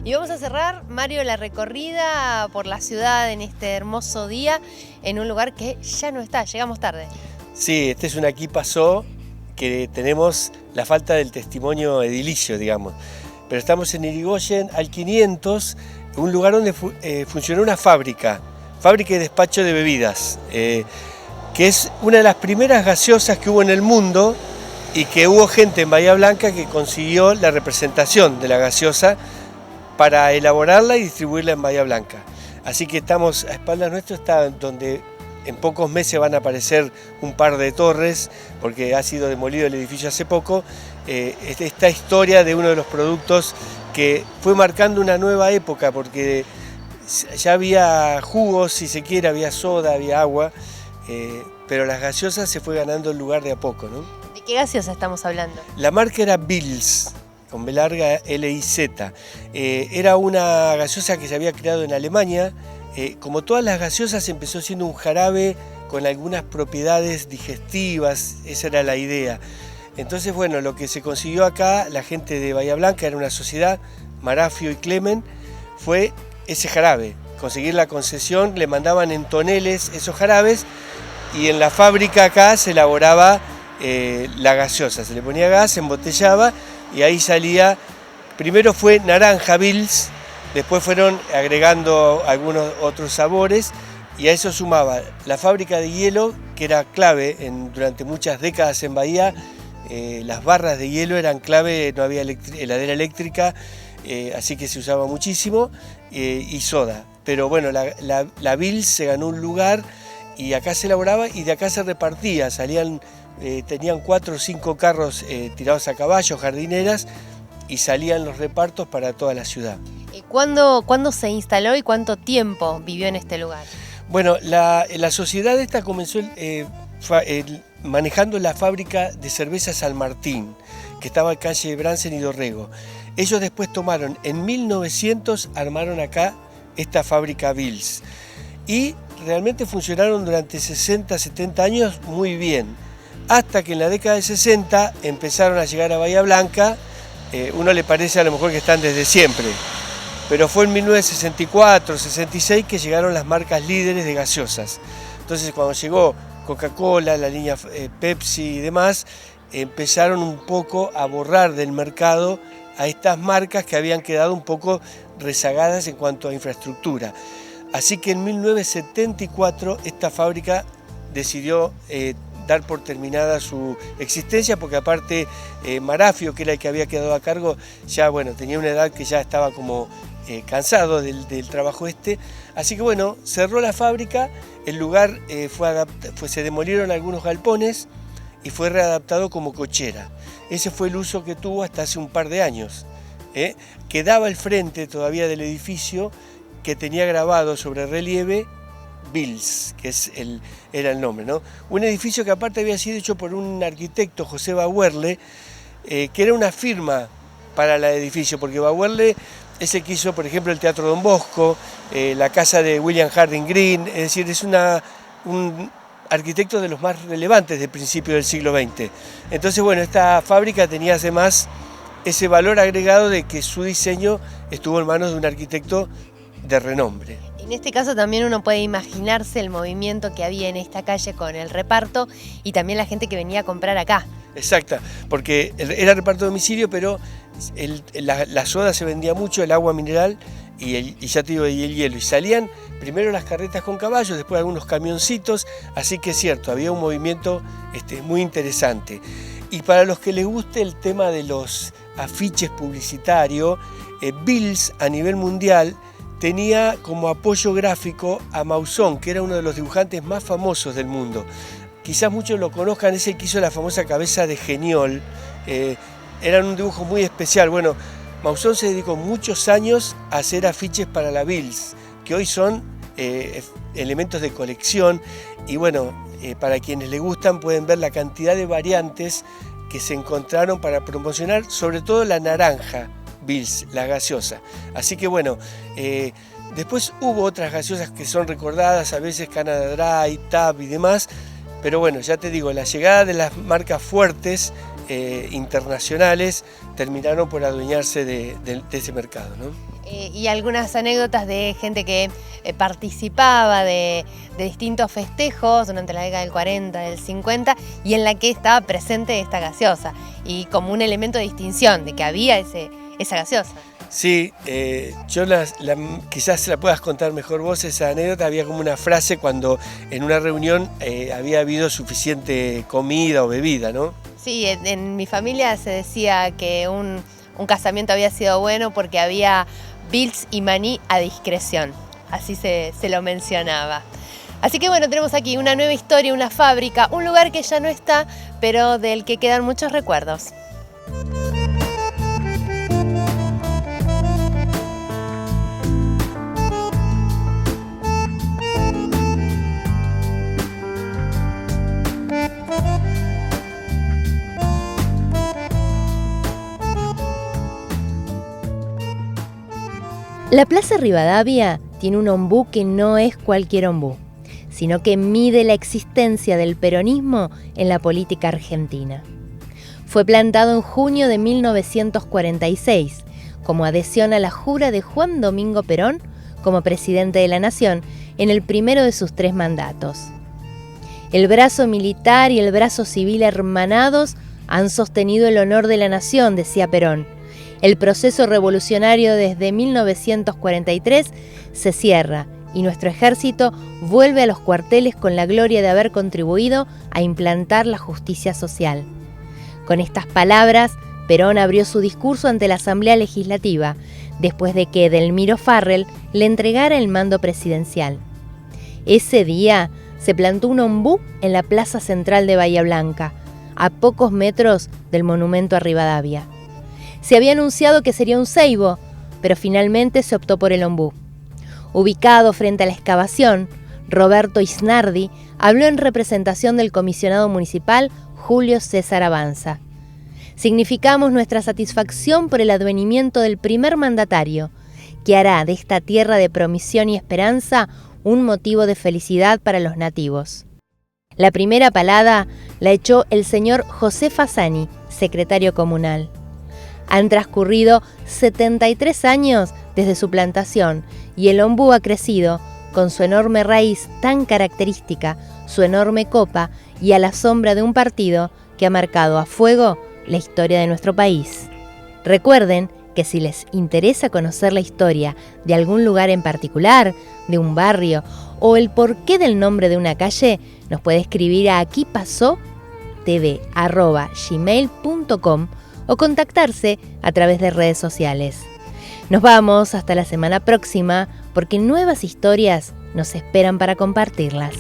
Y vamos a cerrar, Mario, la recorrida por la ciudad en este hermoso día, en un lugar que ya no está, llegamos tarde. Sí, este es un aquí pasó que tenemos la falta del testimonio edilicio, digamos. Pero estamos en Irigoyen, al 500, un lugar donde funcionó una fábrica de despacho de bebidas, que es una de las primeras gaseosas que hubo en el mundo y que hubo gente en Bahía Blanca que consiguió la representación de la gaseosa para elaborarla y distribuirla en Bahía Blanca. Así que estamos, a espaldas nuestro está donde en pocos meses van a aparecer un par de torres, porque ha sido demolido el edificio hace poco. Esta historia de uno de los productos que fue marcando una nueva época, porque ya había jugos, si se quiere, había soda, había agua, pero las gaseosas se fue ganando el lugar de a poco, ¿no? ¿De qué gaseosa estamos hablando? La marca era Bilz, con B larga L-I-Z. Era una gaseosa que se había creado en Alemania. Como todas las gaseosas, empezó siendo un jarabe con algunas propiedades digestivas, esa era la idea. Entonces, bueno, lo que se consiguió acá, la gente de Bahía Blanca, era una sociedad, Marafio y Clemen, fue ese jarabe, conseguir la concesión, le mandaban en toneles esos jarabes y en la fábrica acá se elaboraba la gaseosa, se le ponía gas, se embotellaba y ahí salía, primero fue naranja Bilz, después fueron agregando algunos otros sabores y a eso sumaba la fábrica de hielo, que era clave durante muchas décadas en Bahía. Las barras de hielo eran clave, no había heladera eléctrica, así que se usaba muchísimo, y soda. Pero bueno, la Bilz se ganó un lugar y acá se elaboraba y de acá se repartía, tenían 4 o 5 carros tirados a caballo, jardineras, y salían los repartos para toda la ciudad. ¿Cuándo se instaló y cuánto tiempo vivió en este lugar? Bueno, la sociedad esta comenzó manejando la fábrica de cerveza San Martín, que estaba en calle Bransen y Dorrego. Ellos después en 1900 armaron acá esta fábrica Bilz. Y realmente funcionaron durante 60, 70 años muy bien. Hasta que en la década de 60 empezaron a llegar a Bahía Blanca. Uno le parece a lo mejor que están desde siempre. Pero fue en 1964, 66 que llegaron las marcas líderes de gaseosas. Entonces cuando llegó Coca-Cola, la línea Pepsi y demás, empezaron un poco a borrar del mercado a estas marcas que habían quedado un poco rezagadas en cuanto a infraestructura. Así que en 1974 esta fábrica decidió dar por terminada su existencia, porque aparte Marafio, que era el que había quedado a cargo, ya bueno, tenía una edad que ya estaba como cansado del trabajo así que bueno, cerró la fábrica, el lugar se demolieron algunos galpones y fue readaptado como cochera. Ese fue el uso que tuvo hasta hace un par de años. Quedaba el frente todavía del edificio que tenía grabado sobre relieve Bilz, que era el nombre, ¿no? Un edificio que aparte había sido hecho por un arquitecto, José Bauerle, que era una firma para el edificio, porque Bauerle es el que hizo, por ejemplo, el Teatro Don Bosco, la casa de William Harding Green, es decir, es un arquitecto de los más relevantes del principio del siglo XX. Entonces, bueno, esta fábrica tenía además ese valor agregado de que su diseño estuvo en manos de un arquitecto de renombre. En este caso también uno puede imaginarse el movimiento que había en esta calle con el reparto y también la gente que venía a comprar acá. Exacta, porque era reparto de domicilio, pero la soda se vendía mucho, el agua mineral y ya te digo, y el hielo. Y salían primero las carretas con caballos, después algunos camioncitos, así que es cierto, había un movimiento muy interesante. Y para los que les guste el tema de los afiches publicitarios, Bilz a nivel mundial tenía como apoyo gráfico a Mausson, que era uno de los dibujantes más famosos del mundo. Quizás muchos lo conozcan, es el que hizo la famosa cabeza de Geniol. Era un dibujo muy especial. Bueno, Mausson se dedicó muchos años a hacer afiches para la Bilz, que hoy son elementos de colección. Y bueno, para quienes les gustan pueden ver la cantidad de variantes que se encontraron para promocionar, sobre todo la naranja Bilz, la gaseosa. Así que bueno, después hubo otras gaseosas que son recordadas, a veces Canada Dry, Tab y demás, Pero bueno, ya te digo, la llegada de las marcas fuertes internacionales terminaron por adueñarse de ese mercado, ¿no? Y algunas anécdotas de gente que participaba de distintos festejos durante la década del 40, del 50, y en la que estaba presente esta gaseosa, y como un elemento de distinción de que había esa gaseosa. Sí, yo quizás la puedas contar mejor vos esa anécdota. Había como una frase cuando en una reunión había habido suficiente comida o bebida, ¿no? Sí, en mi familia se decía que un casamiento había sido bueno porque había Bills y maní a discreción, así se lo mencionaba. Así que bueno, tenemos aquí una nueva historia, una fábrica, un lugar que ya no está, pero del que quedan muchos recuerdos. La Plaza Rivadavia tiene un ombú que no es cualquier ombú, sino que mide la existencia del peronismo en la política argentina. Fue plantado en junio de 1946 como adhesión a la jura de Juan Domingo Perón como presidente de la Nación en el primero de sus 3 mandatos. El brazo militar y el brazo civil hermanados han sostenido el honor de la nación, decía Perón. El proceso revolucionario desde 1943 se cierra y nuestro ejército vuelve a los cuarteles con la gloria de haber contribuido a implantar la justicia social. Con estas palabras, Perón abrió su discurso ante la Asamblea Legislativa, después de que Delmiro Farrell le entregara el mando presidencial. Ese día se plantó un ombú en la plaza central de Bahía Blanca, a pocos metros del monumento a Rivadavia. Se había anunciado que sería un ceibo, pero finalmente se optó por el ombú. Ubicado frente a la excavación, Roberto Isnardi habló en representación del comisionado municipal Julio César Avanza. Significamos nuestra satisfacción por el advenimiento del primer mandatario, que hará de esta tierra de promisión y esperanza un motivo de felicidad para los nativos. La primera palada la echó el señor José Fasani, secretario comunal. Han transcurrido 73 años desde su plantación y el ombú ha crecido con su enorme raíz tan característica, su enorme copa y a la sombra de un partido que ha marcado a fuego la historia de nuestro país. Recuerden que si les interesa conocer la historia de algún lugar en particular, de un barrio o el porqué del nombre de una calle, nos puede escribir a aquipasotv@gmail.com o contactarse a través de redes sociales. Nos vamos hasta la semana próxima porque nuevas historias nos esperan para compartirlas.